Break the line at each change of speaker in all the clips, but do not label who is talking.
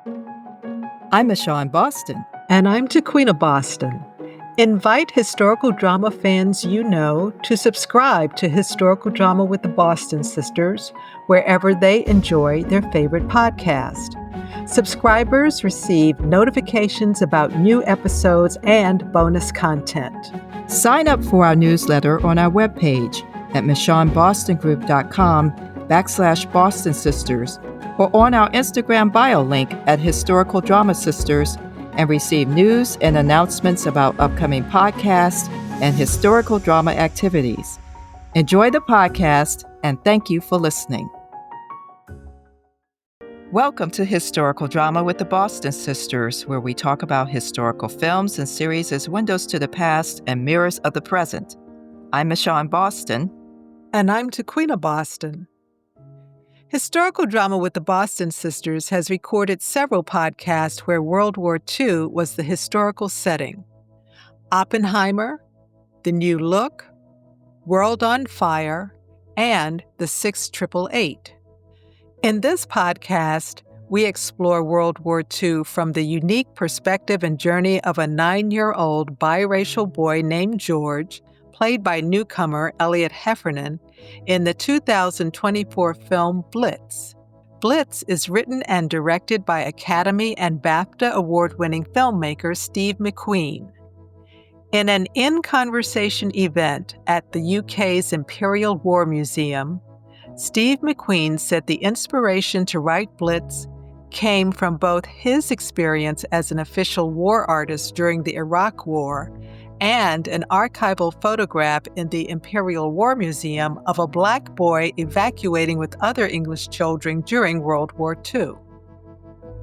I'm Michelle in Boston.
And I'm Tequina Boston. Invite historical drama fans you know to subscribe to Historical Drama with the Boston Sisters wherever they enjoy their favorite podcast. Subscribers receive notifications about new episodes and bonus content.
Sign up for our newsletter on our webpage at michonbostongroup.com/Boston Sisters or on our Instagram bio link at Historical Drama Sisters and receive news and announcements about upcoming podcasts and historical drama activities. Enjoy the podcast, and thank you for listening. Welcome to Historical Drama with the Boston Sisters, where we talk about historical films and series as windows to the past and mirrors of the present. I'm Michelle in Boston.
And I'm Tequina Boston. Historical Drama with the Boston Sisters has recorded several podcasts where World War II was the historical setting. Oppenheimer, The New Look, World on Fire, and The 688. In this podcast, we explore World War II from the unique perspective and journey of a 9-year-old biracial boy named George, played by newcomer Elliott Heffernan, in the 2024 film Blitz. Blitz is written and directed by Academy and BAFTA-Award-winning filmmaker Steve McQueen. In an in-conversation event at the UK's Imperial War Museum, Steve McQueen said the inspiration to write Blitz came from both his experience as an official war artist during the Iraq War and an archival photograph in the Imperial War Museum of a Black boy evacuating with other English children during World War II.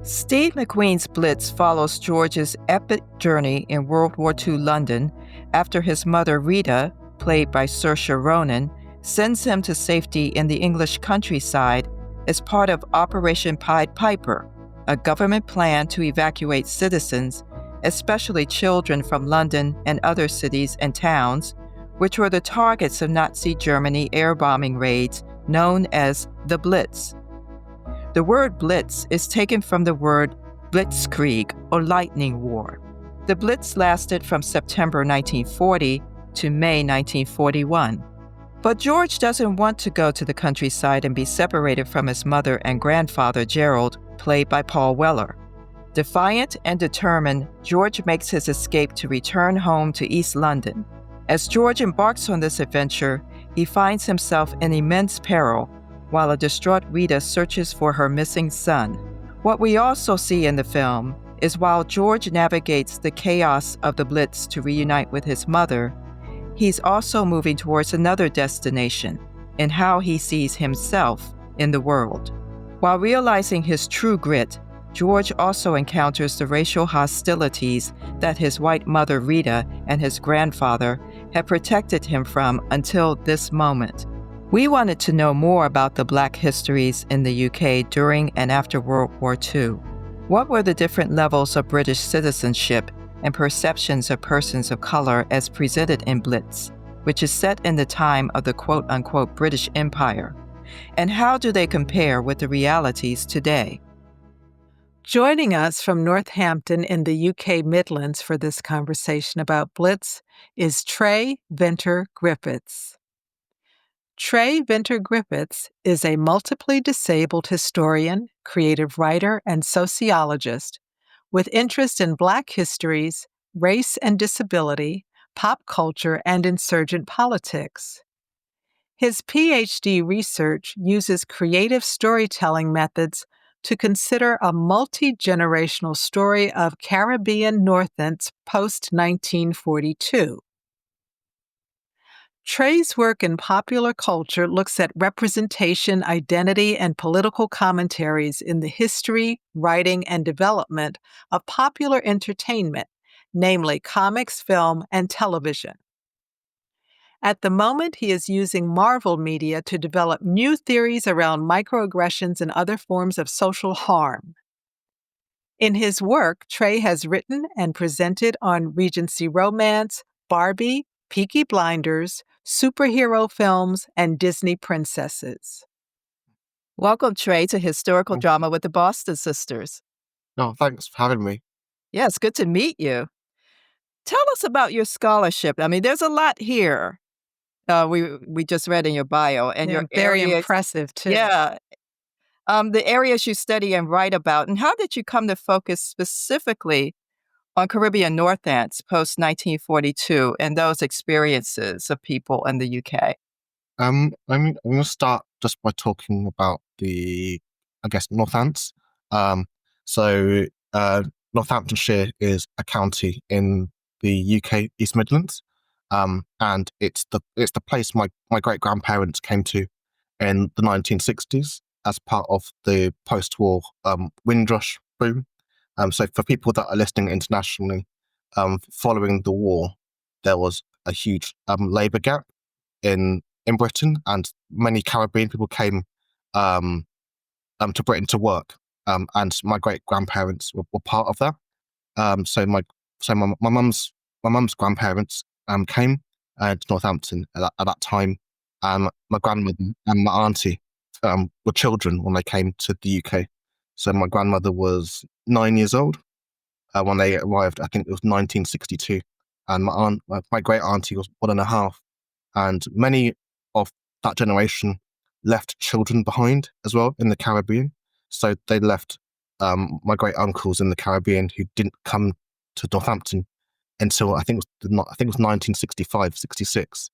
Steve McQueen's Blitz follows George's epic journey in World War II London after his mother Rita, played by Saoirse Ronan, sends him to safety in the English countryside as part of Operation Pied Piper, a government plan to evacuate citizens, especially children, from London and other cities and towns, which were the targets of Nazi Germany air bombing raids known as the Blitz. The word Blitz is taken from the word Blitzkrieg, or lightning war. The Blitz lasted from September 1940 to May 1941. But George doesn't want to go to the countryside and be separated from his mother and grandfather, Gerald, played by Paul Weller. Defiant and determined, George makes his escape to return home to East London. As George embarks on this adventure, he finds himself in immense peril, while a distraught Rita searches for her missing son. What we also see in the film is while George navigates the chaos of the Blitz to reunite with his mother, he's also moving towards another destination in how he sees himself in the world. While realizing his true grit, George also encounters the racial hostilities that his white mother Rita and his grandfather had protected him from until this moment. We wanted to know more about the Black histories in the UK during and after World War II. What were the different levels of British citizenship and perceptions of persons of color as presented in Blitz, which is set in the time of the quote-unquote British Empire? And how do they compare with the realities today?
Joining us from Northampton in the UK Midlands for this conversation about Blitz is Tré Ventour-Griffiths. Tré Ventour-Griffiths is a multiply disabled historian, creative writer, and sociologist with interest in Black histories, race and disability, pop culture, and insurgent politics. His PhD research uses creative storytelling methods to consider a multigenerational story of Caribbean Northants post-1942. Tré's work in popular culture looks at representation, identity, and political commentaries in the history, writing, and development of popular entertainment, namely comics, film, and television. At the moment, he is using Marvel media to develop new theories around microaggressions and other forms of social harm. In his work, Tré has written and presented on Regency Romance, Barbie, Peaky Blinders, superhero films, and Disney princesses.
Welcome, Tré, to Historical Drama with the Boston Sisters.
No, thanks for having me.
Yeah, it's good to meet you. Tell us about your scholarship. I mean, there's a lot here. We just read in your bio and
Yeah,
your
very
areas.
impressive too.
Yeah, the areas you study and write about. And how did you come to focus specifically on Caribbean Northants post 1942 and those experiences of people in the UK?
I'm going to start just by talking about I guess, Northants. Um, so, Northamptonshire is a county in the UK East Midlands, and it's the place my great grandparents came to in the 1960s as part of the post-war Windrush boom. So, for people that are listening internationally, following the war, there was a huge labour gap in Britain, and many Caribbean people came um, to Britain to work, and my great grandparents were part of that. So my mum's grandparents came to Northampton at that time. My grandmother and my auntie were children when they came to the UK. So my grandmother was 9 years old when they arrived. I think it was 1962, and my great auntie was 1.5, and many of that generation left children behind as well in the Caribbean. So they left my great uncles in the Caribbean who didn't come to Northampton until I think it was 1965, 66.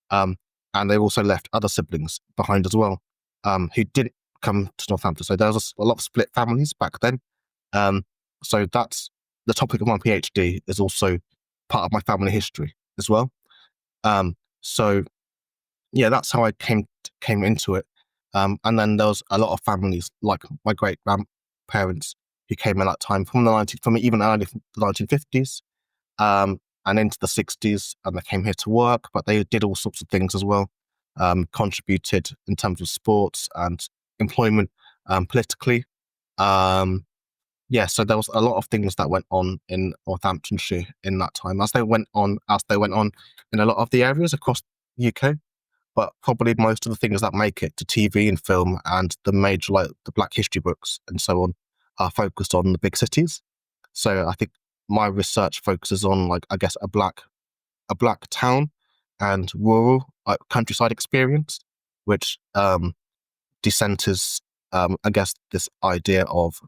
Um, and they also left other siblings behind as well who didn't come to Northampton. So there was a lot of split families back then. Um, so that's the topic of my PhD is also part of my family history as well. So yeah, that's how I came into it. And then there was a lot of families like my great grandparents who came at that time from even early from the 1950s, and into the 60s, and they came here to work, but they did all sorts of things as well, contributed in terms of sports and employment, politically. Um, yeah, so there was a lot of things that went on in Northamptonshire in that time, as they went on in a lot of the areas across the UK. But probably most of the things that make it to TV and film and the major, like the Black history books and so on, are focused on the big cities. So I think my research focuses on, like, I guess, a black town and rural, like, countryside experience, which decenters, I guess, this idea of,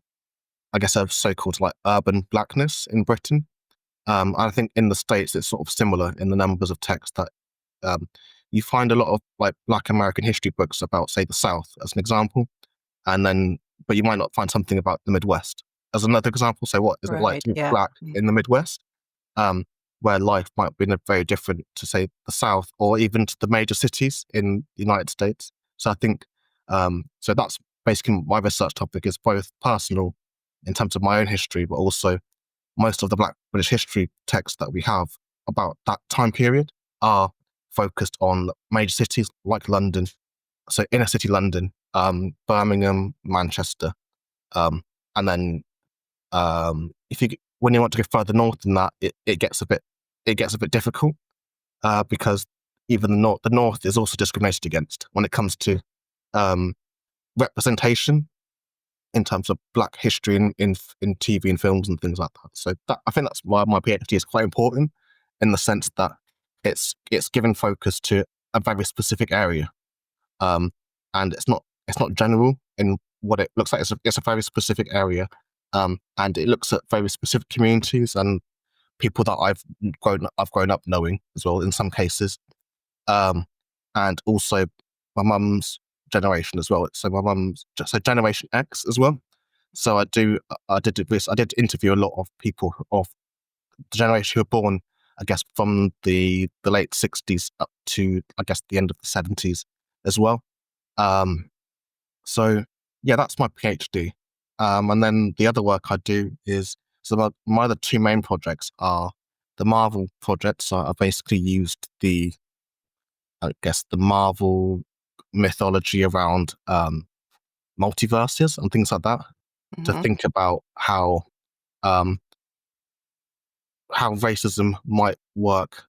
I guess, a so-called like urban blackness in Britain. I think in the States it's sort of similar in the numbers of text that um, you find a lot of like Black American history books about, say, the South as an example, and then but you might not find something about the Midwest as another example. So what is it like
Right.
to be
Yeah.
Black in the Midwest, where life might be very different to, say, the South or even to the major cities in the United States. So I think so that's basically my research topic is both personal in terms of my own history, but also most of the Black British history texts that we have about that time period are focused on major cities like London, so inner city London, Birmingham, Manchester, and then if you when you want to go further north than that, it gets a bit difficult because even the north is also discriminated against when it comes to um, representation in terms of Black history in TV and films and things like that. So I think that's why my PhD is quite important in the sense that it's given focus to a very specific area, um, and it's not general in what it looks like. It's a very specific area, and it looks at very specific communities and people that I've grown up knowing as well in some cases, um, and also my mum's generation as well. So my mum's so Generation X as well. So I did interview a lot of people of the generation who were born, I guess, from the late 60s up to, I guess, the end of the 70s as well. Um, so yeah, that's my PhD. And then the other work I do is, so my other two main projects are the Marvel projects. So I basically used I guess, the Marvel mythology around multiverses and things like that to
Mhm.
think about um, how racism might work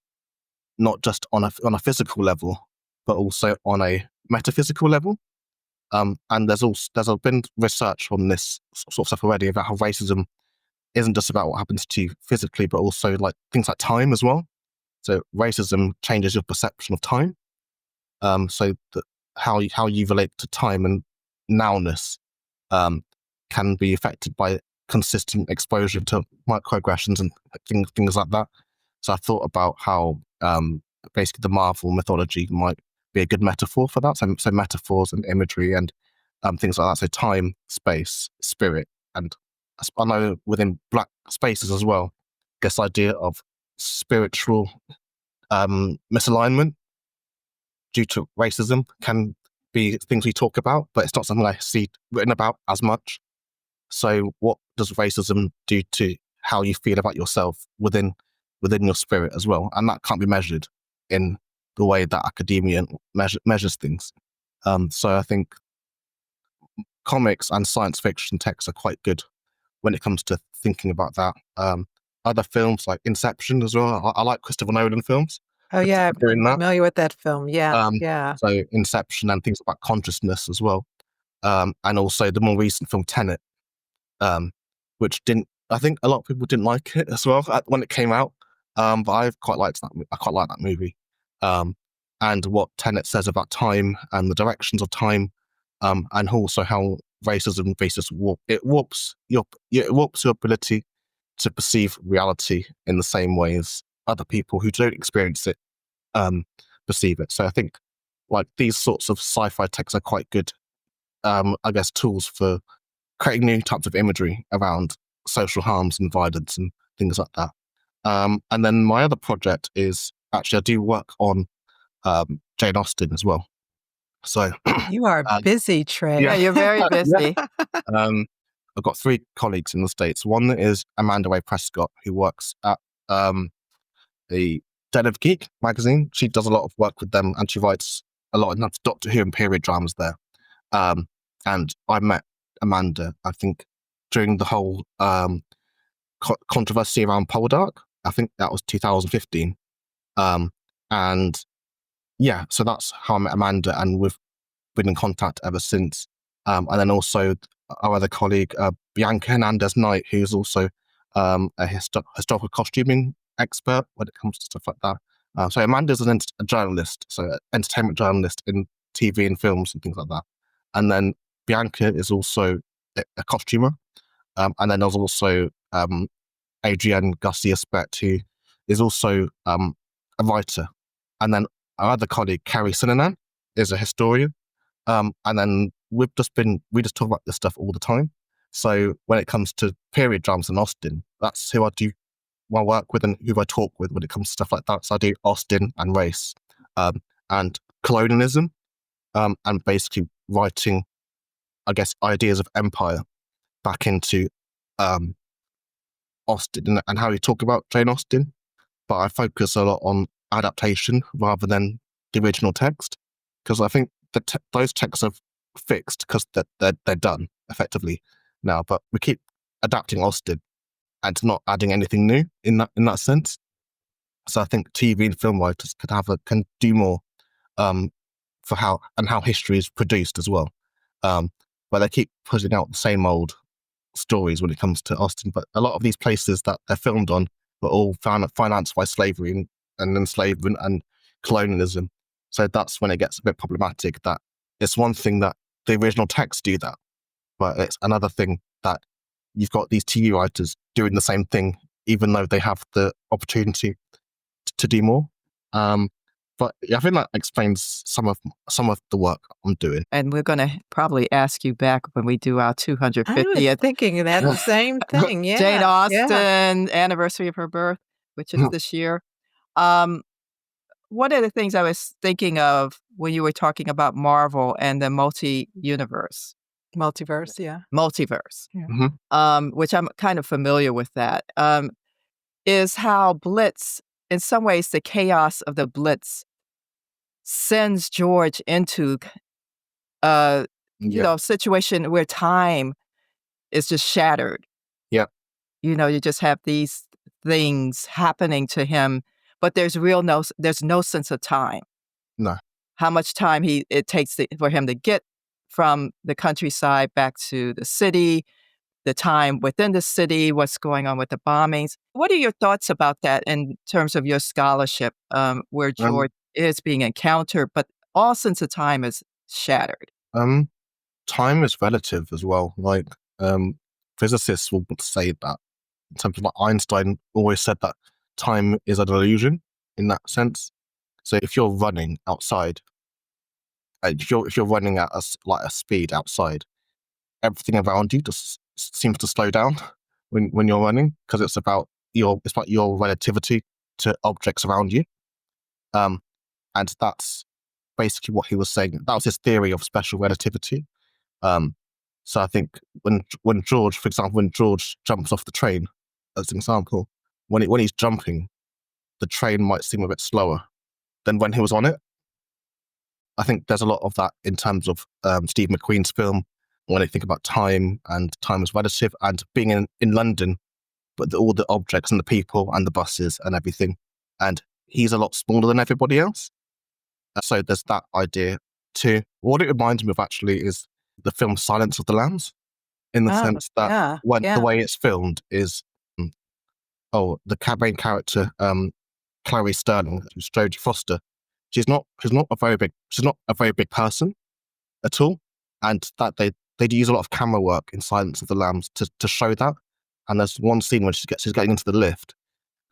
not just on a physical level, but also on a metaphysical level. And there's been research on this sort of stuff already about how racism isn't just about what happens to you physically, but also like things like time as well. So racism changes your perception of time. So that how you relate to time and nowness can be affected by consistent exposure to microaggressions and things like that. So I thought about how basically the Marvel mythology might be a good metaphor for that. So metaphors and imagery and things like that. So time, space, spirit, and I know within Black spaces as well, this idea of spiritual misalignment due to racism can be things we talk about, but it's not something I see written about as much. So what does racism do to how you feel about yourself within your spirit as well? And that can't be measured in the way that academia measures things. So I think comics and science fiction texts are quite good when it comes to thinking about that. Other films like Inception as well. I like Christopher Nolan films.
Oh, yeah, I'm
Doing that.
familiar with that film. Yeah, yeah.
So Inception and things about consciousness as well. And also the more recent film Tenet, which I think a lot of people didn't like it as well when it came out. But I quite like that movie. And what Tenet says about time and the directions of time, and also how racism warps your ability to perceive reality in the same way as other people who don't experience it perceive it. So I think like these sorts of sci-fi texts are quite good, I guess, tools for creating new types of imagery around social harms and violence and things like that. And then my other project is actually I do work on Jane Austen as well. So
you are busy, Tré.
Yeah, you're very busy.
I've got 3 colleagues in the States. One is Amanda Way Prescott, who works at the Den of Geek magazine. She does a lot of work with them, and she writes a lot of Doctor Who and period dramas there. And I met Amanda, I think, during the whole controversy around Poldark. I think that was 2015. And yeah, so that's how I met Amanda, and we've been in contact ever since. And then also our other colleague, Bianca Hernandez-Knight, who's also a historical costuming expert when it comes to stuff like that. So Amanda's a journalist, so an entertainment journalist in TV and films and things like that. And then Bianca is also a costumer. And then there's also Adrienne Garcia-Spett, who is also a writer. And then our other colleague, Carrie Sinanan, is a historian. And then we just talk about this stuff all the time. So when it comes to period dramas in Austen, that's who I do my work with and who I talk with when it comes to stuff like that. So I do Austen and race, and colonialism, and basically writing, I guess, ideas of empire back into Austen and how you talk about Jane Austen. But I focus a lot on adaptation rather than the original text, because I think those texts are fixed because they're done effectively now. But we keep adapting Austen and not adding anything new in that sense. So I think TV and film writers can do more for how history is produced as well. But they keep putting out the same old stories when it comes to Austen. But a lot of these places that they're filmed on were all financed by slavery and enslavement and colonialism. So that's when it gets a bit problematic, that it's one thing that the original texts do that, but it's another thing that you've got these TV writers doing the same thing, even though they have the opportunity to do more. But yeah, I think that explains some of the work I'm doing.
And we're going to probably ask you back when we do our 250th.
I was thinking that the same thing. Yeah,
Jane Austen,
yeah.
anniversary of her birth, which is this year. One of the things I was thinking of when you were talking about Marvel and the multiverse,
yeah.
Multiverse,
Yeah.
which I'm kind of familiar with that, is how Blitz, in some ways, the chaos of the Blitz sends George into a situation where time is just shattered.
Yeah.
You just have these things happening to him, but there's no sense of time.
No.
How much time it takes for him to get from the countryside back to the city, the time within the city, what's going on with the bombings. What are your thoughts about that in terms of your scholarship, where
Um,
George is being encountered, but all sense of time is shattered?
Time is relative as well. Like, physicists will say that in terms of, like, Einstein always said that time is an illusion in that sense. So if you're running outside, if you're running at a speed outside, everything around you just seems to slow down when you're running, because it's about your relativity to objects around you. And that's basically what he was saying. That was his theory of special relativity. So I think when George, for example, when George jumps off the train, as an example, when he's jumping, the train might seem a bit slower than when he was on it. I think there's a lot of that in terms of Steve McQueen's film, when they think about time and time as relative, and being in London, but all the objects and the people and the buses and everything. And he's a lot smaller than everybody else. So there's that idea too. What it reminds me of actually is the film Silence of the Lambs, in the
Oh,
sense that
yeah,
when the
yeah.
way it's filmed is, the main character, Clarice Sterling, who's Jodie Foster, she's not a very big person at all, and that they do use a lot of camera work in Silence of the Lambs to show that. And there's one scene when she's getting into the lift,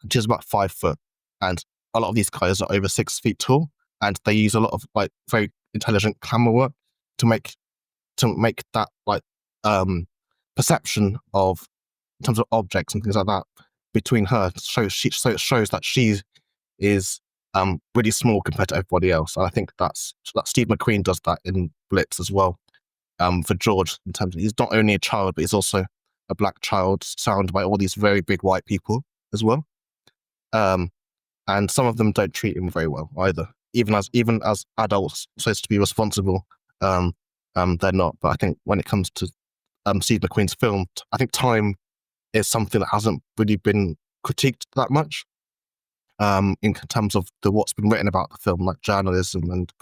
and she's about 5 foot, and a lot of these guys are over 6 feet tall, and they use a lot of, like, very intelligent camera work to make that, like, perception of, in terms of objects and things like that, between her, so it shows that she is really small compared to everybody else. And I think that Steve McQueen does that in Blitz as well. For George, in terms of, he's not only a child, but he's also a black child surrounded by all these very big white people as well. And some of them don't treat him very well either. Even as adults supposed to be responsible, they're not. But I think when it comes to Steve McQueen's film, I think time is something that hasn't really been critiqued that much, in terms of what's been written about the film, like journalism and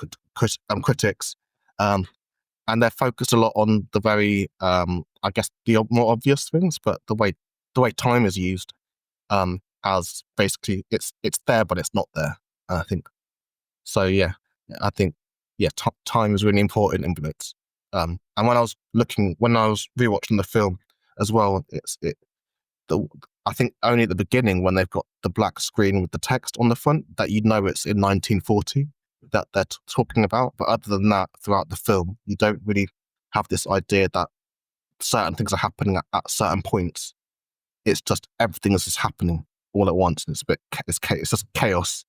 critics. And they're focused a lot on the very, I guess, the more obvious things, but the way time is used, as basically it's there, but it's not there. I think so. Yeah, I think time is really important in Blitz. And when I was rewatching the film as well, I think only at the beginning, when they've got the black screen with the text on the front, that you know it's in 1940 that they're talking about. But other than that, throughout the film, you don't really have this idea that certain things are happening at certain points. It's just everything is just happening all at once, and it's just chaos.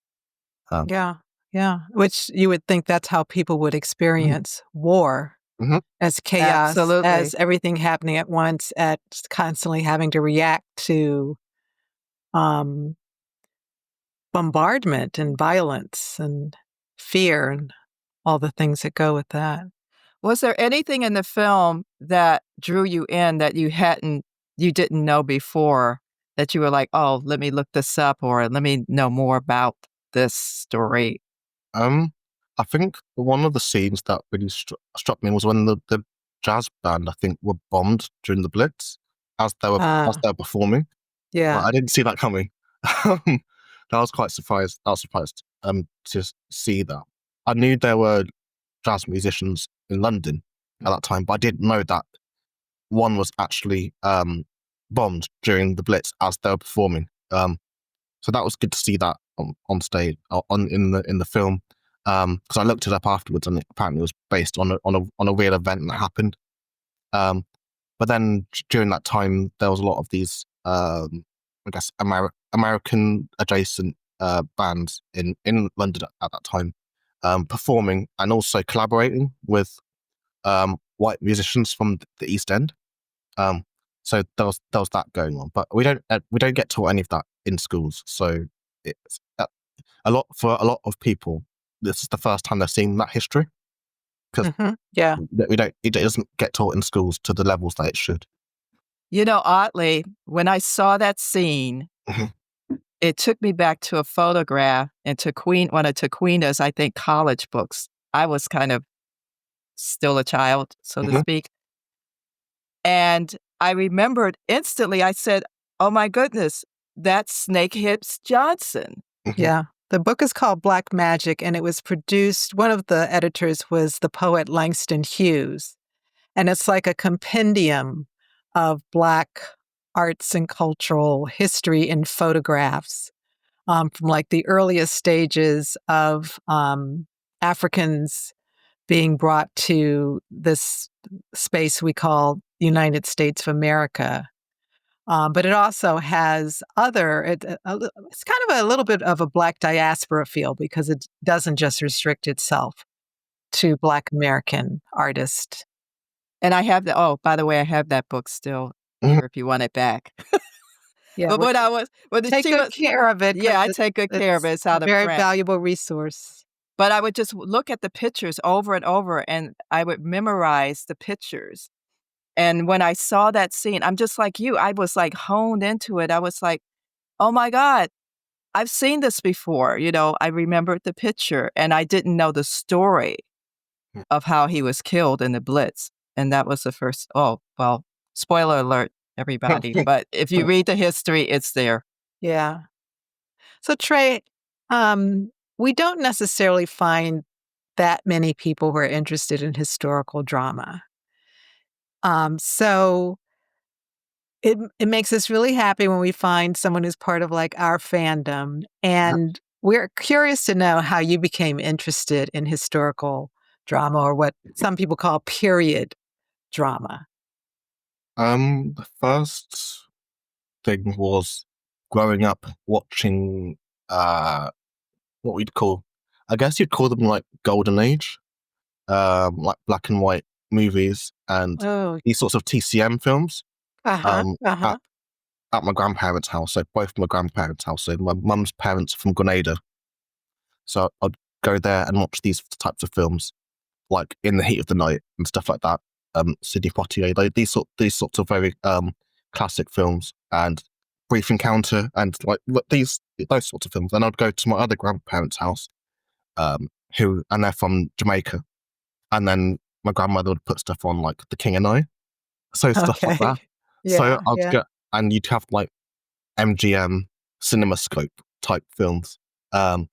Yeah, yeah. Which you would think that's how people would experience war,
Mm-hmm.
as chaos,
Absolutely.
as everything happening at once, at constantly having to react to bombardment and violence and fear and all the things that go with that.
Was there anything in the film that drew you in that you didn't know before, that you were like, oh, let me look this up, or let me know more about this story?
I think one of the scenes that really struck me was when the jazz band, I think, were bombed during the Blitz as they were performing.
Yeah.
Well, I didn't see that coming. I was quite surprised. I was surprised to see that. I knew there were jazz musicians in London at that time, but I didn't know that one was actually bombed during the Blitz as they were performing. So that was good to see that on stage, in the film. Because I looked it up afterwards, and it apparently was based on a real event that happened. But then during that time, there was a lot of these, I guess, American adjacent bands in London at that time, performing and also collaborating with white musicians from the East End. So there was that going on, but we don't get taught any of that in schools. So it's for a lot of people, this is the first time they're seeing that history, because
Yeah.
it doesn't get taught in schools to the levels that it should.
You know, oddly, when I saw that scene, it took me back to a photograph and to one of Taquina's, I think, college books. I was kind of still a child, so to
Mhm.
speak. And I remembered instantly, I said, oh my goodness, that's Snake Hips Johnson.
Mhm.
Yeah. The book is called Black Magic, and it was produced, one of the editors was the poet Langston Hughes. And it's like a compendium of Black arts and cultural history in photographs from like the earliest stages of Africans being brought to this space we call United States of America. But it also has it's kind of a little bit of a Black diaspora feel because it doesn't just restrict itself to Black American artists.
And I have by the way, I have that book still
Mhm.
here if you want it back.
Yeah,
But
take good care of it.
Yeah, I take good care of it. It's
a
out of
very
print.
valuable resource.
But I would just look at the pictures over and over, and I would memorize the pictures. And when I saw that scene, I'm just like you. I was like honed into it. I was like, oh my God, I've seen this before. I remembered the picture, and I didn't know the story of how he was killed in the Blitz. And that was the first. Oh, well, spoiler alert, everybody. But if you read the history, it's there.
Yeah. So Tré, we don't necessarily find that many people who are interested in historical drama. So it makes us really happy when we find someone who's part of like our fandom. And we're curious to know how you became interested in historical drama, or what some people call period drama.
The first thing was growing up watching what we'd call, I guess you'd call them like golden age, like black and white movies and
Oh,
these sorts of TCM films.
uh-huh,
Um,
uh-huh.
at my grandparents' house, so both my grandparents' house, so my mum's parents are from Grenada. So I'd go there and watch these types of films, like In the Heat of the Night and stuff like that. Sidney Poitier, like these sorts of very classic films, and Brief Encounter, and like those sorts of films. Then I'd go to my other grandparents' house, and they're from Jamaica, and then my grandmother would put stuff on like The King and I, so stuff like that.
Okay.
So
Yeah,
I'd
yeah.
get, and you'd have like MGM CinemaScope type films. So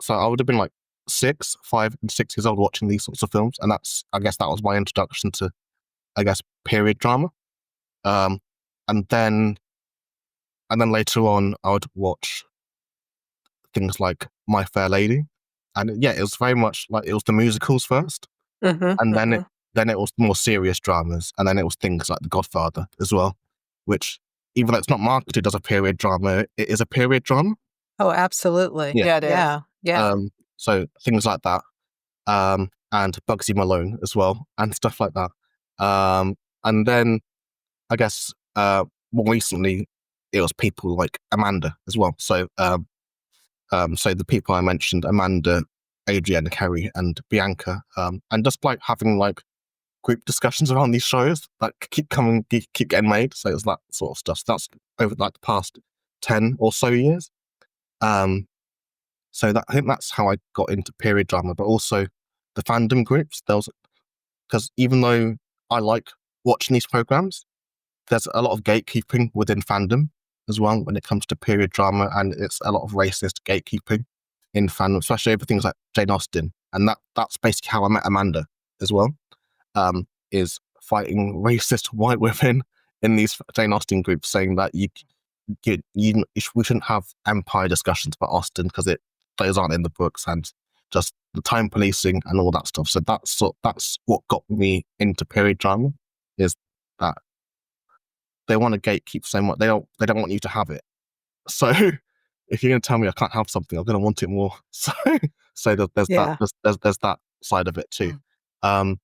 I would have been like 5 and 6 years old watching these sorts of films, and I guess that was my introduction to, I guess, period drama. Um, and then later on, I would watch things like My Fair Lady, and yeah, it was very much like it was the musicals first, and then it was more serious dramas, and then it was things like The Godfather as well, which, even though it's not marketed as a period drama, it is a period drama.
Oh, absolutely.
Yeah.
Yeah, it is.
Yeah, yeah.
So things like that, and Bugsy Malone as well, and stuff like that. And then I guess more recently, it was people like Amanda as well. So so the people I mentioned, Amanda, Adrienne, Kerry, and Bianca, and just like having like group discussions around these shows that keep getting made. So it's that sort of stuff. So that's over like the past 10 or so years. So I think that's how I got into period drama, but also the fandom groups. Because even though I like watching these programs, there's a lot of gatekeeping within fandom as well when it comes to period drama, and it's a lot of racist gatekeeping in fandom, especially over things like Jane Austen. And that's basically how I met Amanda as well, is fighting racist white women in these Jane Austen groups, saying that we shouldn't have empire discussions about Austen because those aren't in the books, and just the time policing and all that stuff. So that's what got me into period drama, is that they want to gatekeep so much. They don't want you to have it. So if you're going to tell me I can't have something, I'm going to want it more. So there's
Yeah.
there's that side of it too. But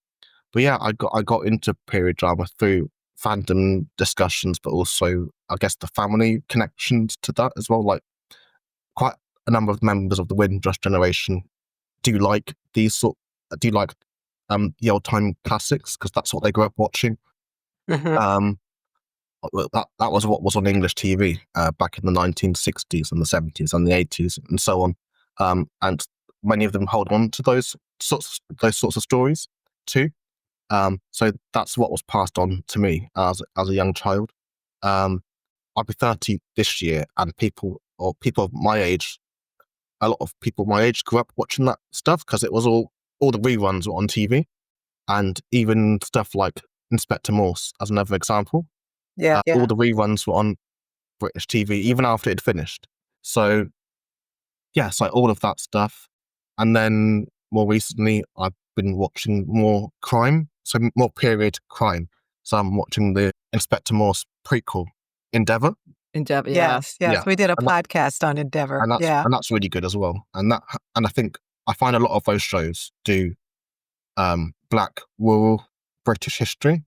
yeah, I got into period drama through fandom discussions, but also I guess the family connections to that as well. Like quite a number of members of the Windrush generation do like the old time classics because that's what they grew up watching.
Mhm.
That was what was on English TV back in the 1960s and the 70s and the 80s and so on. And many of them hold on to those those sorts of stories too. So that's what was passed on to me as a young child. I'll be 30 this year, and people of my age, a lot of people my age grew up watching that stuff because it was all the reruns were on TV, and even stuff like Inspector Morse as another example.
Yeah.
All the reruns were on British TV even after it had finished. So yeah, it's like all of that stuff. And then more recently, I've been watching more crime, so more period crime. So I'm watching the Inspector Morse prequel, Endeavour.
Endeavour,
Yes.
Yeah.
We did a
And
podcast on Endeavour.
and that's really good as well. And I think I find a lot of those shows do Black rural British history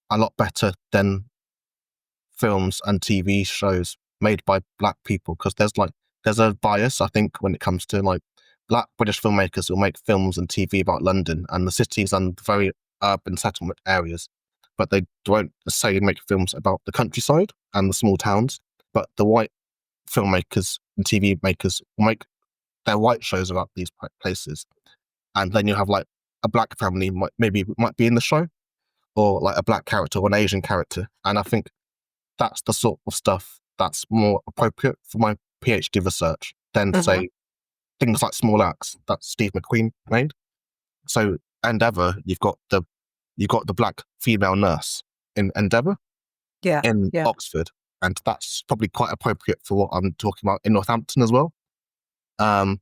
a lot better than films and TV shows made by Black people, because there's a bias, I think, when it comes to like Black British filmmakers who make films and TV about London and the cities and the very urban settlement areas, but they don't necessarily make films about the countryside and the small towns. But the white filmmakers and TV makers make their white shows about these places, and then you have like a Black family might be in the show, or like a Black character or an Asian character, and I think that's the sort of stuff that's more appropriate for my PhD research than say things like Small Axe that Steve McQueen made. So Endeavour, you've got the Black female nurse in Endeavour in Oxford, and that's probably quite appropriate for what I'm talking about in Northampton as well. And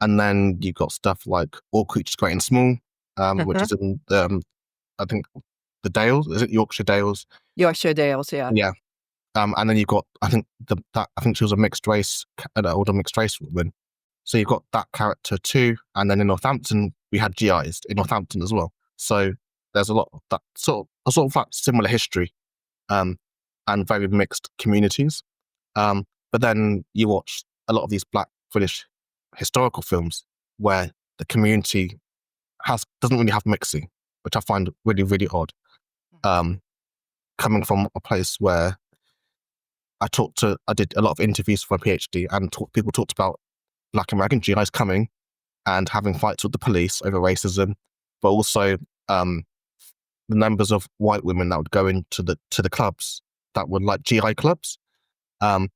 then you've got stuff like All Creatures Great and Small, which is in I think the Dales. Is it Yorkshire Dales?
Yorkshire Dales, yeah.
Yeah. And then you've got, I think she was a mixed race, an older mixed race woman. So you've got that character too. And then in Northampton, we had GIs in Northampton as well. So there's a lot of that sort of like similar history, and very mixed communities. But then you watch a lot of these Black British historical films where the community doesn't really have mixing, which I find really, really odd. Coming from a place where I did a lot of interviews for my PhD, and people talked about Black American GIs coming and having fights with the police over racism, but also the numbers of white women that would go into the clubs that were like GI clubs, and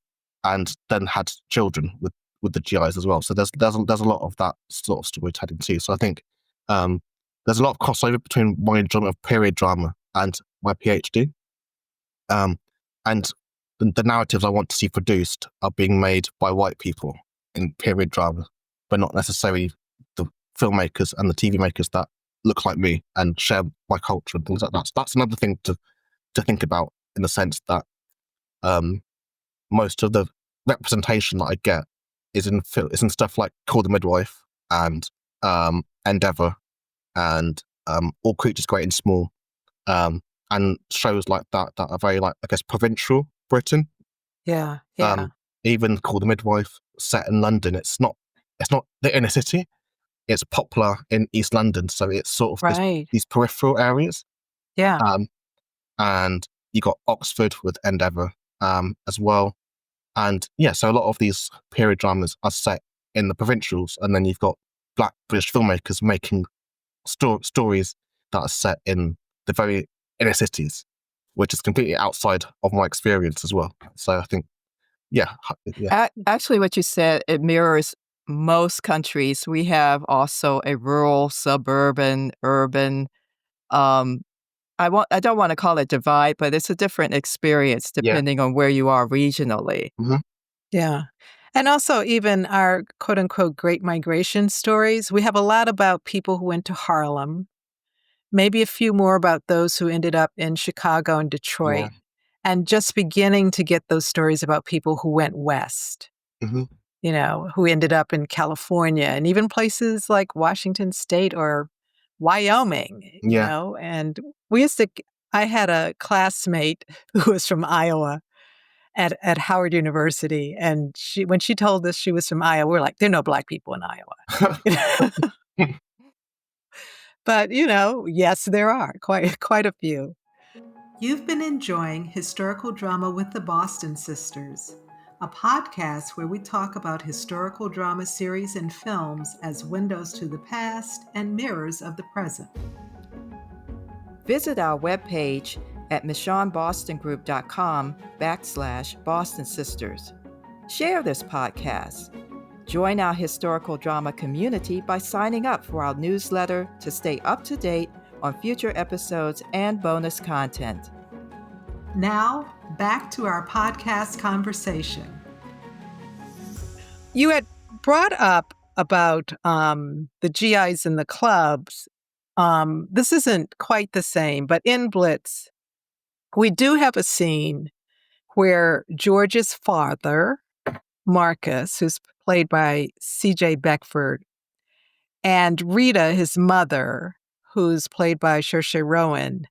then had children with the GIs as well. So there's a lot of that sort of storytelling too. So I think there's a lot of crossover between my drama of period drama and my PhD, and the narratives I want to see produced are being made by white people in period drama, but not necessarily the filmmakers and the TV makers that look like me and share my culture and things like that. So that's another thing to think about, in the sense that most of the representation that I get is in stuff like Call the Midwife and Endeavour and All Creatures Great and Small, and shows like that are very, like, I guess, provincial Britain.
Yeah.
Even Call the Midwife, set in London, it's not the inner city. It's Poplar in East London, so it's sort of these peripheral areas.
Yeah.
And you got Oxford with Endeavour as well. And yeah, so a lot of these period dramas are set in the provincials, and then you've got Black British filmmakers making stories that are set in the very inner cities, which is completely outside of my experience as well. So I think, yeah.
Actually, what you said, it mirrors most countries. We have also a rural, suburban, urban. I don't want to call it divide, but it's a different experience depending on where you are regionally.
Mm-hmm.
Yeah. And also even our quote unquote Great Migration stories, we have a lot about people who went to Harlem, maybe a few more about those who ended up in Chicago and Detroit, and just beginning to get those stories about people who went west, who ended up in California and even places like Washington State or Wyoming, and I had a classmate who was from Iowa at Howard University, and when she told us she was from Iowa, we're like, there are no Black people in Iowa. But, yes, there are quite a few. You've been enjoying Historical Drama with the Boston Sisters. a podcast where we talk about historical drama series and films as windows to the past and mirrors of the present.
Visit our webpage at michonnebostongroup.com/Boston Sisters. Share this podcast. Join our historical drama community by signing up for our newsletter to stay up to date on future episodes and bonus content.
Now, back to our podcast conversation.
You had brought up about the GIs and the clubs. This isn't quite the same, but in Blitz, we do have a scene where George's father, Marcus, who's played by C.J. Beckford, and Rita, his mother, who's played by Saoirse Ronan,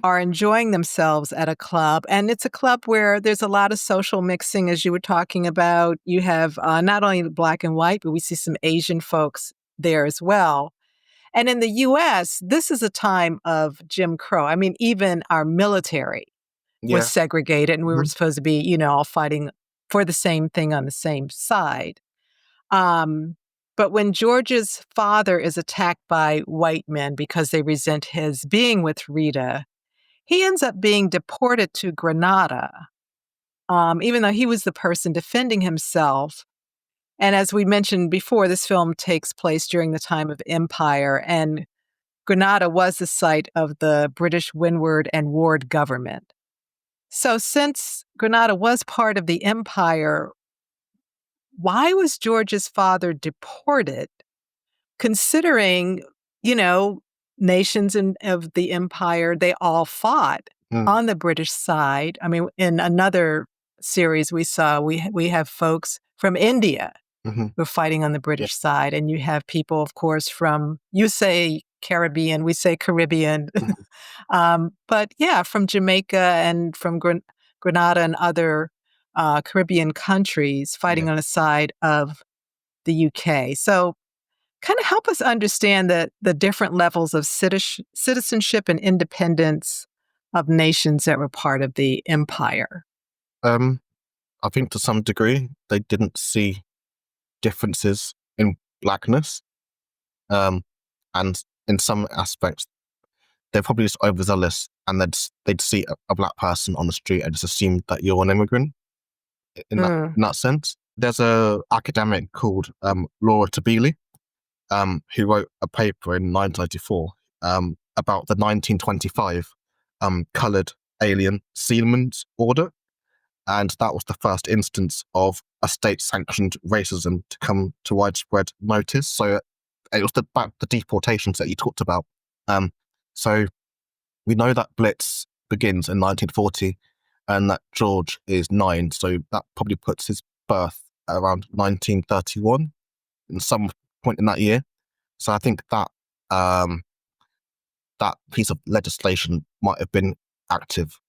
are enjoying themselves at a club. And it's a club where there's a lot of social mixing, as you were talking about. You have not only the black and white, but we see some Asian folks there as well. And in the U.S., this is a time of Jim Crow. I mean, even our military was segregated, and we were supposed to be, all fighting for the same thing on the same side. But when George's father is attacked by white men because they resent his being with Rita, he ends up being deported to Grenada, even though he was the person defending himself. And as we mentioned before, this film takes place during the time of Empire, and Grenada was the site of the British Windward and Ward government. So since Grenada was part of the Empire, why was George's father deported, considering, nations of the empire, they all fought on the British side? I mean, in another series we saw, we have folks from India who are fighting on the British side, and you have people, of course, from, you say Caribbean, we say Caribbean, but yeah, from Jamaica and from Grenada and other Caribbean countries fighting on the side of the UK. So kind of help us understand the different levels of citizenship and independence of nations that were part of the empire.
I think to some degree, they didn't see differences in blackness. And in some aspects, they're probably just overzealous, and they'd see a black person on the street and just assume that you're an immigrant. In that sense, there's a academic called Laura Tabili, who wrote a paper in 1994 about the 1925 coloured alien seaman's order, and that was the first instance of a state-sanctioned racism to come to widespread notice. So it was the deportations that you talked about. So we know that Blitz begins in 1940. And that George is 9, so that probably puts his birth around 1931, in some point in that year. So I think that that piece of legislation might have been active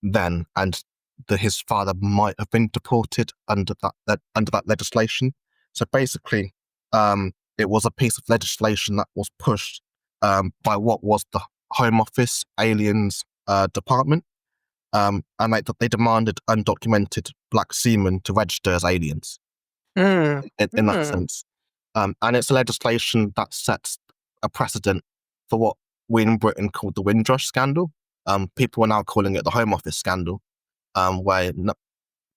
then, and his father might have been deported under that legislation. So basically, it was a piece of legislation that was pushed by what was the Home Office Aliens Department. And they demanded undocumented black seamen to register as aliens in that sense. And it's a legislation that sets a precedent for what we in Britain called the Windrush scandal. People are now calling it the Home Office scandal, where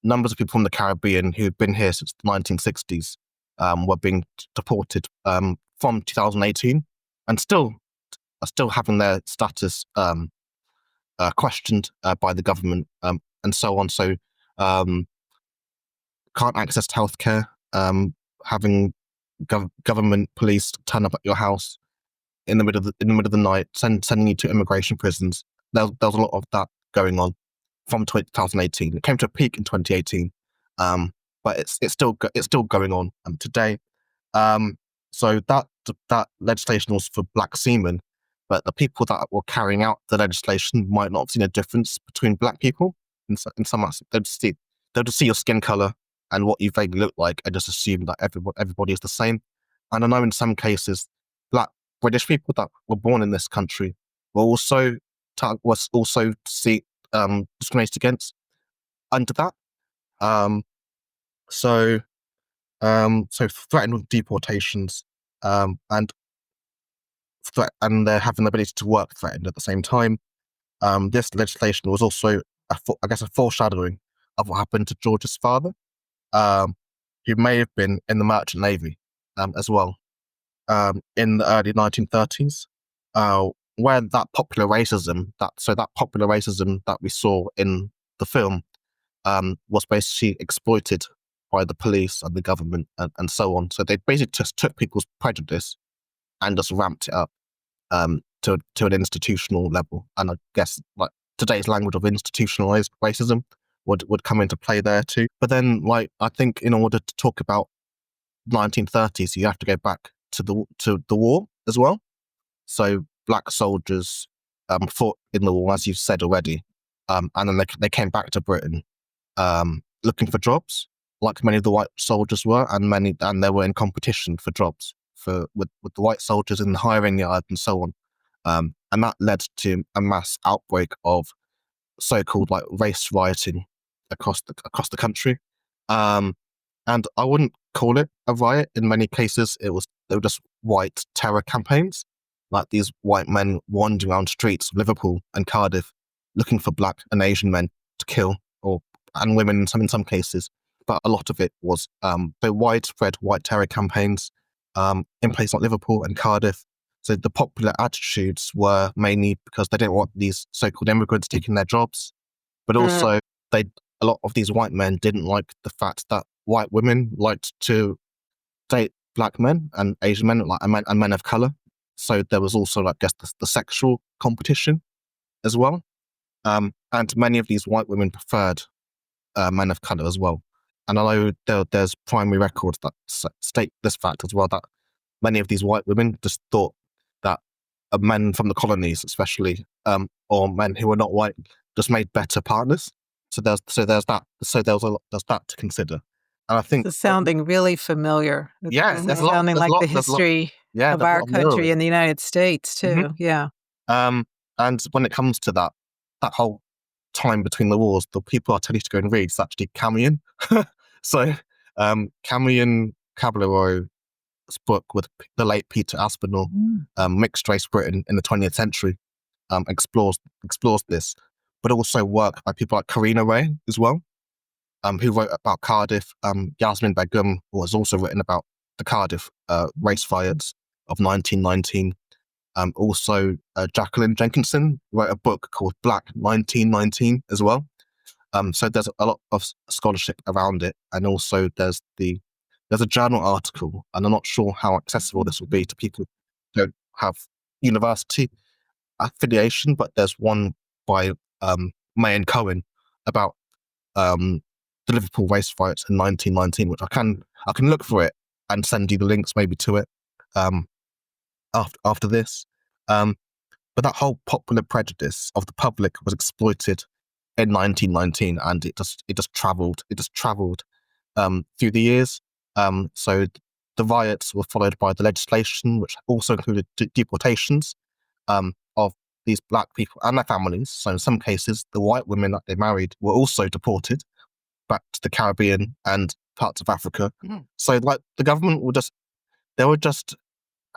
numbers of people from the Caribbean who've been here since the 1960s were being deported from 2018 and are still having their status questioned by the government, and so on. So can't access healthcare, having government police turn up at your house in the middle of the night, sending you to immigration prisons. There was a lot of that going on from 2018. It came to a peak in 2018, but it's still going on today. So that legislation was for black seamen, but the people that were carrying out the legislation might not have seen a difference between black people. In some aspects, they'll just see your skin color and what you vaguely look like, and just assume that everybody is the same. And I know in some cases, black British people that were born in this country were also discriminated against under that. So threatened with deportations, and they're having the ability to work threatened at the same time. This legislation was also, a foreshadowing of what happened to George's father, who may have been in the Merchant Navy as well in the early 1930s, where that popular racism that we saw in the film was basically exploited by the police and the government and so on. So they basically just took people's prejudice and just ramped it up to an institutional level. And I guess like today's language of institutionalized racism would come into play there too. But then, like, I think in order to talk about 1930s, you have to go back to the war as well. So black soldiers fought in the war, as you've said already, and then they came back to Britain looking for jobs, like many of the white soldiers were, and they were in competition for jobs with the white soldiers in the hiring yard and so on. And that led to a mass outbreak of so-called like race rioting across the country. And I wouldn't call it a riot. In many cases, they were just white terror campaigns, like these white men wandering around streets of Liverpool and Cardiff looking for black and Asian men to kill, and women in some cases. But a lot of it was the widespread white terror campaigns in places like Liverpool and Cardiff. So the popular attitudes were mainly because they didn't want these so-called immigrants taking their jobs, but also a lot of these white men didn't like the fact that white women liked to date black men and Asian men, and men of color. So there was also, I guess, the sexual competition as well. And many of these white women preferred men of color as well. And although there's primary records that state this fact as well, that many of these white women just thought that men from the colonies, especially, or men who were not white, just made better partners. So there's that. So there's that to consider. And I think
it's sounding really familiar.
Yeah,
It's sounding like the history of our country in the United States too.
Mm-hmm.
Yeah.
And when it comes to that whole time between the wars, the people I tell you to go and read is actually Camillion. So Camillion Caballero's book with the late Peter Aspinall, Mixed Race Britain in the 20th Century, explores this, but also work by people like Karina Ray as well, who wrote about Cardiff. Yasmin Begum was also written about the Cardiff race riots of 1919. Also, Jacqueline Jenkinson wrote a book called Black 1919 as well. So there's a lot of scholarship around it, and also there's a journal article, and I'm not sure how accessible this will be to people who don't have university affiliation, but there's one by May and Cohen about the Liverpool race riots in 1919, which I can look for it and send you the links maybe to it after this. But that whole popular prejudice of the public was exploited in 1919, and it just travelled through the years. So the riots were followed by the legislation, which also included deportations of these black people and their families. So in some cases, the white women that they married were also deported back to the Caribbean and parts of Africa. Mm-hmm. So like the government were just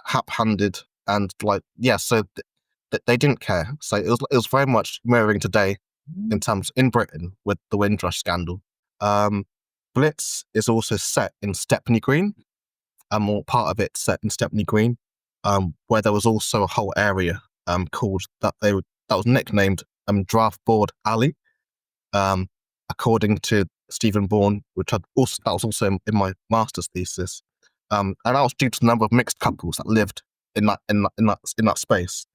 hap-handed and so they didn't care. So it was very much mirroring today in Britain with the Windrush scandal. Blitz is also set in Stepney Green, or part of it set in Stepney Green, where there was also a whole area called that was nicknamed Draft Board Alley, according to Stephen Bourne, that was also in my master's thesis, and that was due to the number of mixed couples that lived in that space.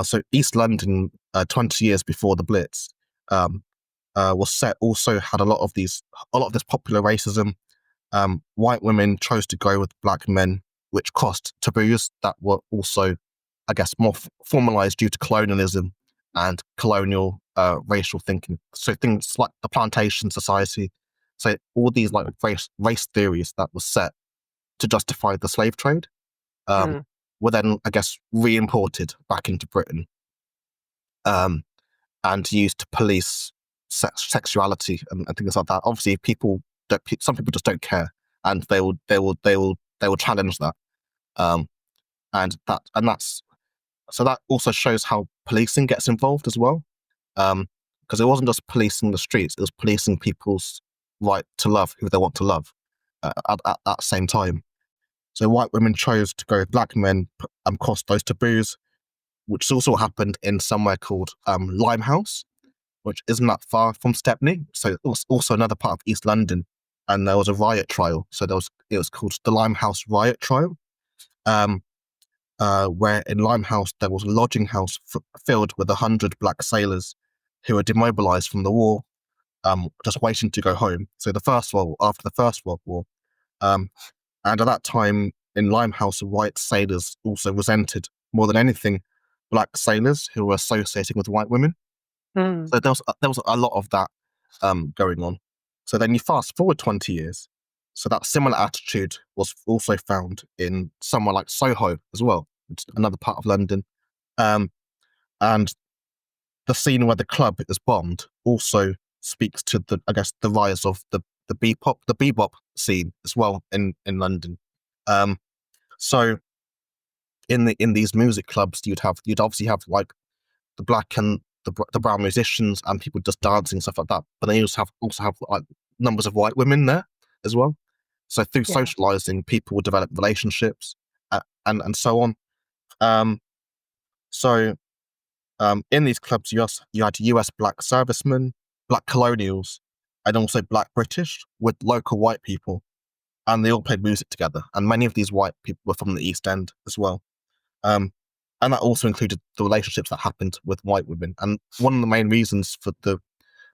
So East London, 20 years before the Blitz, was set. Also had a lot of this popular racism. White women chose to go with black men, which crossed taboos that were also, I guess, more formalized due to colonialism and colonial racial thinking. So things like the plantation society. So all these like race theories that were set to justify the slave trade were then, I guess, re-imported back into Britain and used to police sexuality and things like that. Obviously, people some people just don't care, and they will challenge that. So that also shows how policing gets involved as well. Because it wasn't just policing the streets, it was policing people's right to love who they want to love at that same time. So white women chose to go with black men, cross those taboos, which also happened in somewhere called Limehouse, which isn't that far from Stepney. So it was also another part of East London, and there was a riot trial. So it was called the Limehouse riot trial, where in Limehouse there was a lodging house filled with 100 black sailors who were demobilised from the war, just waiting to go home. So after the First World War, and at that time in Limehouse, white sailors also resented more than anything black sailors who were associating with white women. So there was a lot of that going on. So then you fast forward 20 years. So that similar attitude was also found in somewhere like Soho as well, which is another part of London. And the scene where the club is bombed also speaks to the rise of the bebop scene as well in London. So in these music clubs, you'd obviously have like the black and the brown musicians and people just dancing and stuff like that. But they also have like numbers of white women there as well. So through socializing, people would develop relationships and so on. In these clubs, you had US black servicemen, black colonials, and also black British with local white people, and they all played music together. And many of these white people were from the East End as well. And that also included the relationships that happened with white women. And one of the main reasons for the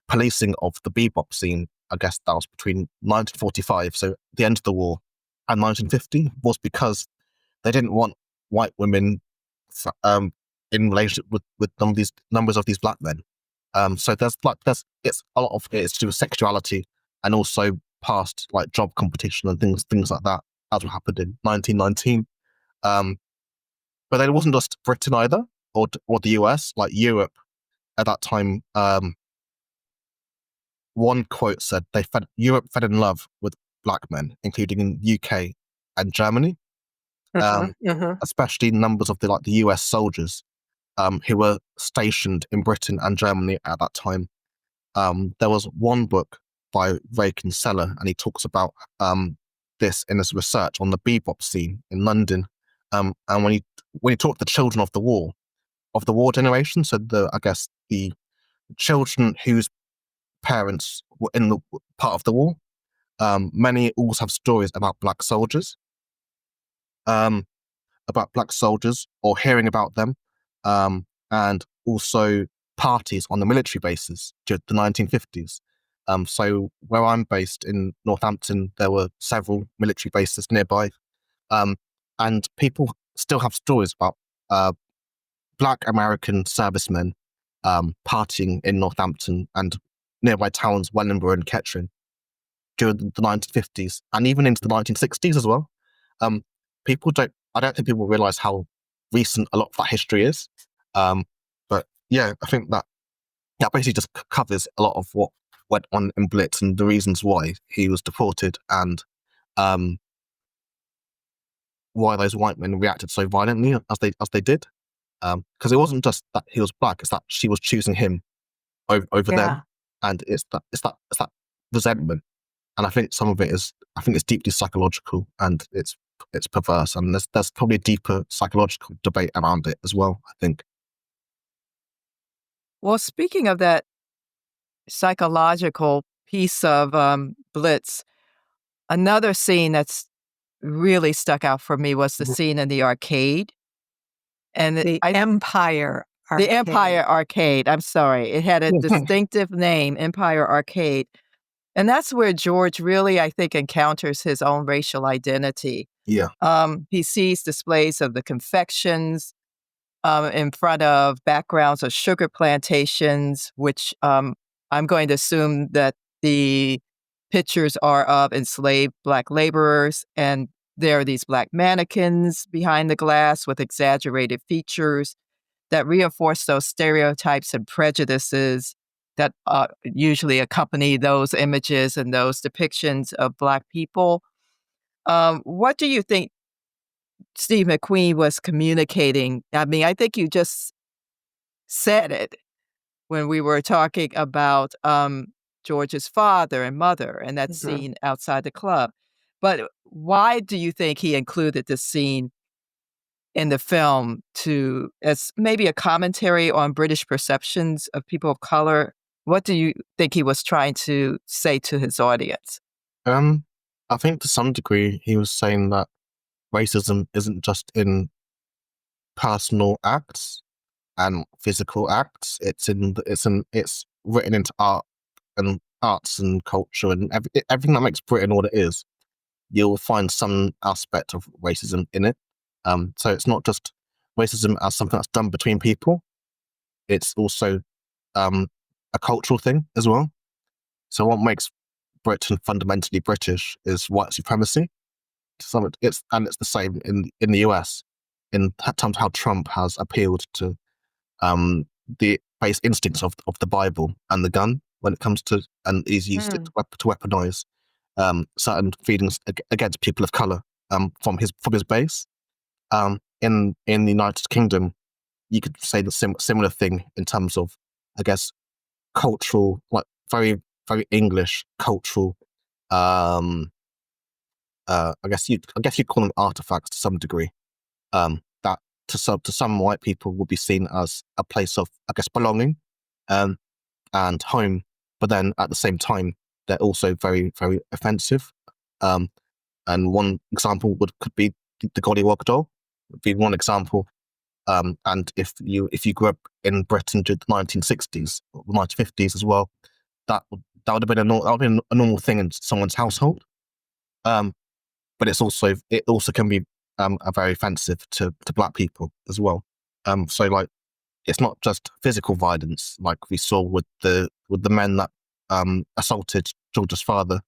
policing of the bebop scene, I guess that was between 1945, so the end of the war, and 1950, was because they didn't want white women in relationship with numbers of these black men. So it's a lot of it is to do with sexuality and also past like job competition and things like that, as what happened in 1919. But then it wasn't just Britain either, or the US, like Europe at that time. One quote said Europe fell in love with black men, including in UK and Germany, especially numbers of the US soldiers who were stationed in Britain and Germany at that time. There was one book by Ray Kinsella, and he talks about this in his research on the bebop scene in London. And when he talked to the children of the war generation, so the children whose parents were in the part of the war, many also have stories about black soldiers, or hearing about them, and also parties on the military bases during the 1950s. So where I'm based in Northampton, there were several military bases nearby, and people still have stories about black American servicemen partying in Northampton and nearby towns Wellingborough and Kettering during the 1950s and even into the 1960s as well. I don't think people realise how recent a lot of that history is. But yeah, I think that basically just covers a lot of what went on in Blitz and the reasons why he was deported and why those white men reacted so violently as they did. Because it wasn't just that he was black; it's that she was choosing him over them, and it's that resentment. And I think some of it is, it's deeply psychological and it's perverse, and there's probably a deeper psychological debate around it as well, I think.
Well, speaking of that psychological piece of Blitz, another scene that's really stuck out for me was the scene in the arcade. And
the Empire Arcade.
The Empire Arcade. I'm sorry. It had a distinctive name, Empire Arcade. And that's where George really, I think, encounters his own racial identity.
Yeah.
He sees displays of the confections in front of backgrounds of sugar plantations, which I'm going to assume that the pictures are of enslaved black laborers. And there are these black mannequins behind the glass with exaggerated features that reinforce those stereotypes and prejudices that usually accompany those images and those depictions of Black people. What do you think Steve McQueen was communicating? I mean, I think you just said it when we were talking about George's father and mother and that scene outside the club. But why do you think he included this scene in the film as maybe a commentary on British perceptions of people of color? What do you think he was trying to say to his audience?
I think to some degree he was saying that racism isn't just in personal acts and physical acts. It's written into art and arts and culture and everything that makes Britain what it is. You'll find some aspect of racism in it. So it's not just racism as something that's done between people. It's also a cultural thing as well. So what makes Britain fundamentally British is white supremacy. It's the same in the US in terms of how Trump has appealed to the base instincts of the Bible and the gun when it comes to, and he's used it to weaponize certain feelings against people of color from his base. In the United Kingdom, you could say the similar thing in terms of, I guess, cultural, like very very English cultural. I guess you'd call them artifacts to some degree. That to some white people would be seen as a place of, I guess, belonging and home, but then at the same time they're also very very offensive. And one example could be the Gollywog doll. Would be one example. And if you grew up in Britain during the 1960s or 1950s as well, that would have been a normal thing in someone's household. But it also can be a very offensive to Black people as well. So like, it's not just physical violence like we saw with the men that assaulted George's father,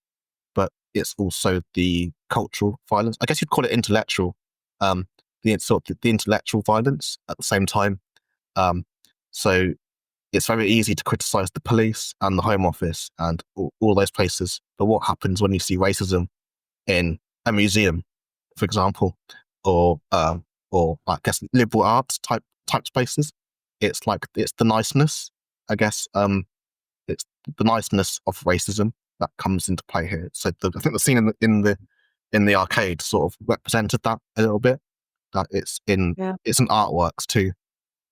but it's also the cultural violence. I guess you'd call it intellectual. The intellectual violence at the same time. So it's very easy to criticize the police and the Home Office and all those places. But what happens when you see racism in a museum, for example, or I guess liberal arts type spaces? It's the niceness, I guess. It's the niceness of racism that comes into play here. So I think the scene in the arcade sort of represented that a little bit. That it's in artworks too,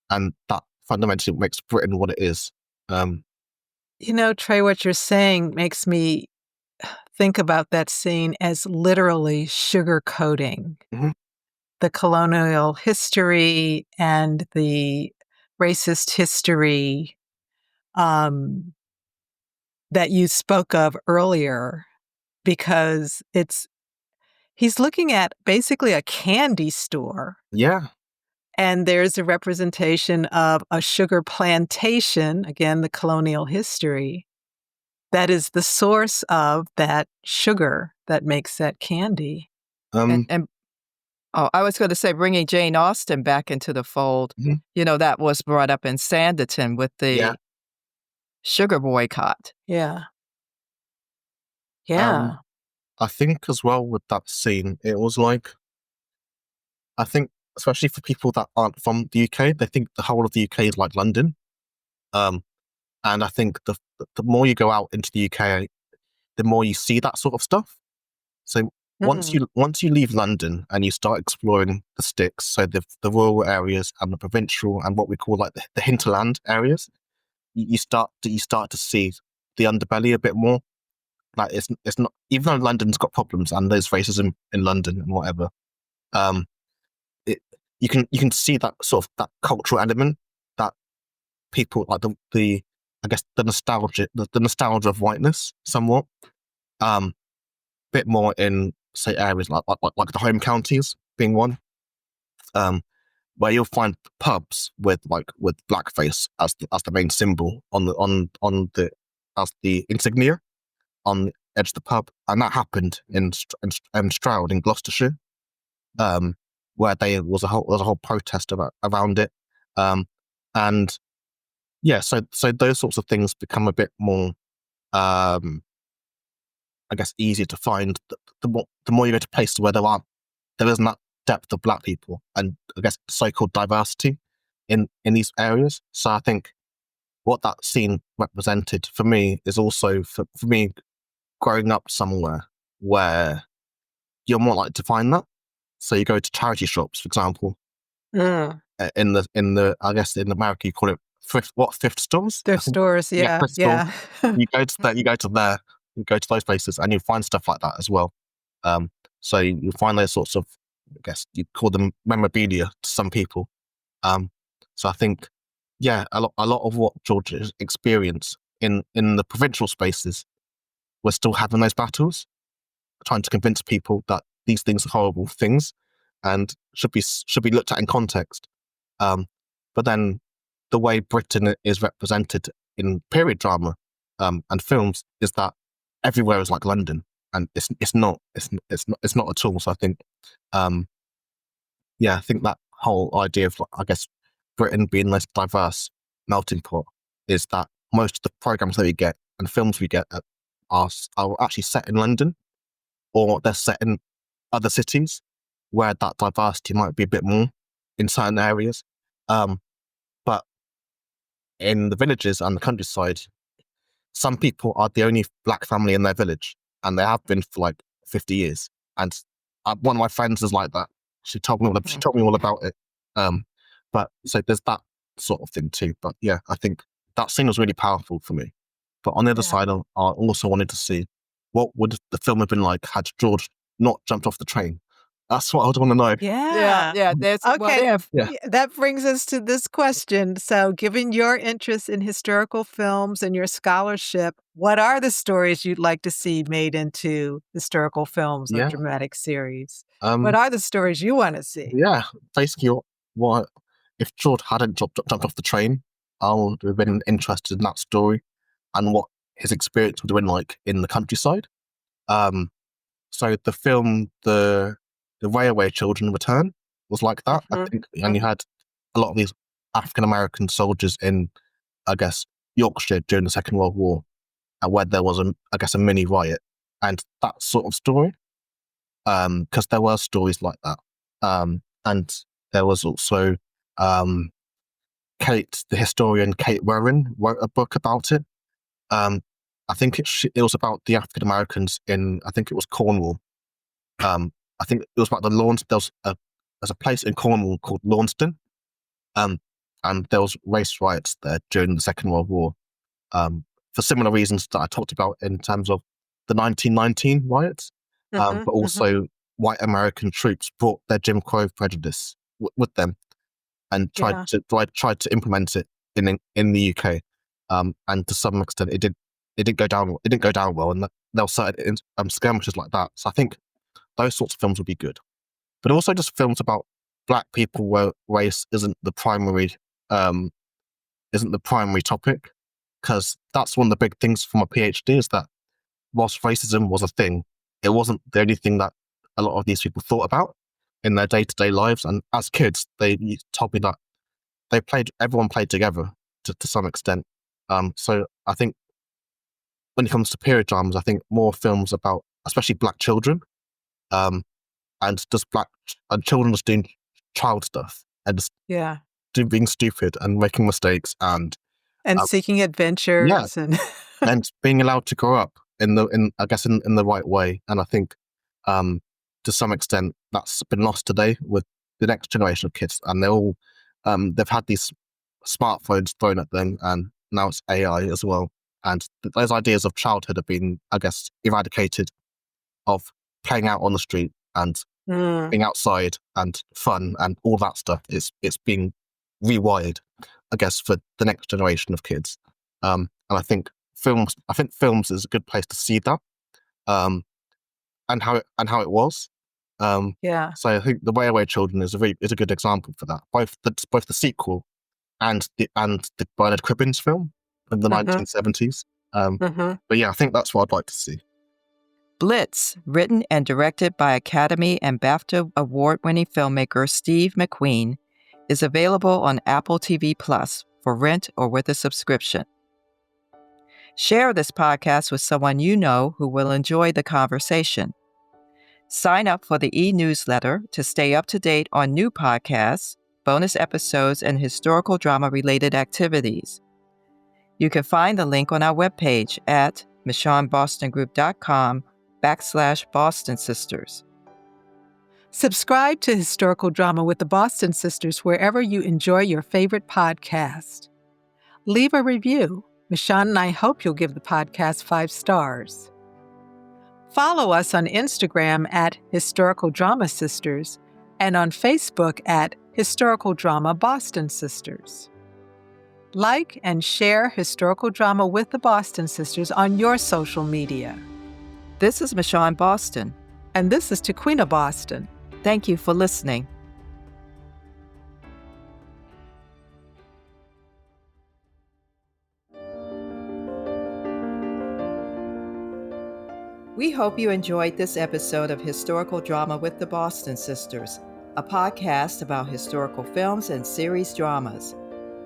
and that fundamentally makes Britain what it is.
Tré, what you're saying makes me think about that scene as literally sugarcoating the colonial history and the racist history that you spoke of earlier, because he's looking at basically a candy store.
Yeah.
And there's a representation of a sugar plantation, again, the colonial history, that is the source of that sugar that makes that candy.
I was going to say, bringing Jane Austen back into the fold, that was brought up in Sanditon with the sugar boycott.
Yeah. Yeah.
I think as well with that scene, it was like, I think, especially for people that aren't from the UK, they think the whole of the UK is like London. And I think the more you go out into the UK, the more you see that sort of stuff. So once you leave London and you start exploring the sticks, so the rural areas and the provincial and what we call like the hinterland areas, you start to see the underbelly a bit more. Like it's not, even though London's got problems and there's racism in London and whatever, you can see that sort of that cultural element that people like the I guess the nostalgia of whiteness somewhat, bit more in say areas like the home counties being one, where you'll find pubs with blackface as the main symbol on the as the insignia on the edge of the pub, and that happened in Stroud in Gloucestershire, where there was a whole protest around it, and So those sorts of things become a bit more, I guess, easier to find. The more you go to places where there isn't that depth of Black people and, I guess, so-called diversity in these areas. So I think what that scene represented for me is also, for me, growing up somewhere where you're more likely to find that. So you go to charity shops, for example. In the I guess in America you call it thrift stores.
Thrift stores,
Thrift
yeah.
stores. You go to those places, and you find stuff like that as well. So you find those sorts of, I guess you call them memorabilia to some people. So I think, a lot of what Georgia's experience in the provincial spaces, we're still having those battles, trying to convince people that these things are horrible things and should be looked at in context. But then the way Britain is represented in period drama and films is that everywhere is like London, and it's not at all. So I think, I think that whole idea of, I guess, Britain being less diverse melting pot is that most of the programs that we get and films we get are actually set in London, or they're set in other cities where that diversity might be a bit more in certain areas. But in the villages and the countryside, some people are the only Black family in their village, and they have been for like 50 years. And one of my friends is like that. She told me all about it. But so there's that sort of thing too. But yeah, I think that scene was really powerful for me. But on the other side, I also wanted to see what would the film have been like had George not jumped off the train. That's what I would want to know.
Yeah.
That's
okay.
what if.
That brings us to this question. So, given your interest in historical films and your scholarship, what are the stories you'd like to see made into historical films or dramatic series? What are the stories you want to see?
Yeah, basically, what if George hadn't jumped off the train? I would have been interested in that story and what his experience would have been like in the countryside. So the film, the Railway Children Return, was like that, I think, and you had a lot of these African American soldiers in, I guess, Yorkshire during the Second World War, where there was a mini riot, and that sort of story, because there were stories like that, and there was also Kate, the historian Kate Warren, wrote a book about it. I think it was about the African Americans in, I think it was Cornwall. I think it was about the Lawns. There's a place in Cornwall called Launceston, and there was race riots there during the Second World War, for similar reasons that I talked about in terms of the 1919 riots, but also white American troops brought their Jim Crow prejudice with them and tried to implement it in the UK, and to some extent it didn't go down well, and there were certain skirmishes like that. So I think those sorts of films would be good, but also just films about Black people where race isn't the primary topic, because that's one of the big things from a PhD is that whilst racism was a thing, it wasn't the only thing that a lot of these people thought about in their day-to-day lives. And as kids, they told me that everyone played together to some extent. So I think when it comes to period dramas, I think more films about especially Black children, and just and children just doing child stuff and just being stupid and making mistakes and
seeking adventures
and being allowed to grow up in the right way. And I think to some extent that's been lost today with the next generation of kids, and they're all they've had these smartphones thrown at them, and now it's AI as well. And those ideas of childhood have been, I guess, eradicated, of playing out on the street and being outside and fun and all that stuff. It's being rewired, I guess, for the next generation of kids. And I think films is a good place to see that, and how it was. So I think The Railway Children is a good example for that. Both the sequel and the Bernard Cribbins film in the 1970s. But yeah, I think that's what I'd like to see.
Blitz, written and directed by Academy and BAFTA Award-winning filmmaker Steve McQueen, is available on Apple TV Plus for rent or with a subscription. Share this podcast with someone you know who will enjoy the conversation. Sign up for the e-newsletter to stay up to date on new podcasts, bonus episodes, and historical drama-related activities. You can find the link on our webpage at michonnebostongroup.com/Boston Sisters.
Subscribe to Historical Drama with the Boston Sisters wherever you enjoy your favorite podcast. Leave a review. Michonne and I hope you'll give the podcast 5 stars. Follow us on Instagram at Historical Drama Sisters and on Facebook at Historical Drama Boston Sisters. Like and share Historical Drama with the Boston Sisters on your social media.
This is Michonne Boston.
And this is Tequina Boston.
Thank you for listening. We hope you enjoyed this episode of Historical Drama with the Boston Sisters, a podcast about historical films and series dramas.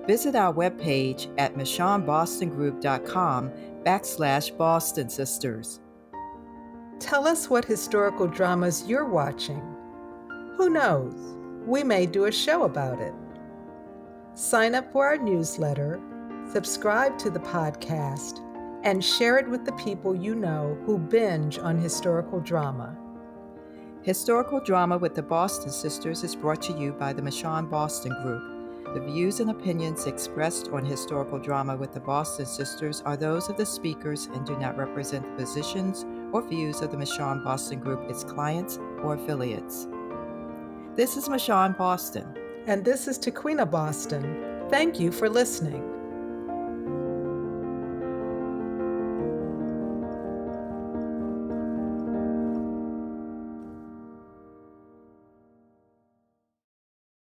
Visit our webpage at michonnebostongroup.com/Boston Sisters.
Tell us what historical dramas you're watching. Who knows? We may do a show about it. Sign up for our newsletter, subscribe to the podcast, and share it with the people you know who binge on historical drama.
Historical Drama with the Boston Sisters is brought to you by the Michonne Boston Group. The views and opinions expressed on Historical Drama with the Boston Sisters are those of the speakers and do not represent the positions or views of the Michonne Boston Group, its clients, or affiliates. This is Michonne Boston.
And this is Tequina Boston. Thank you for listening.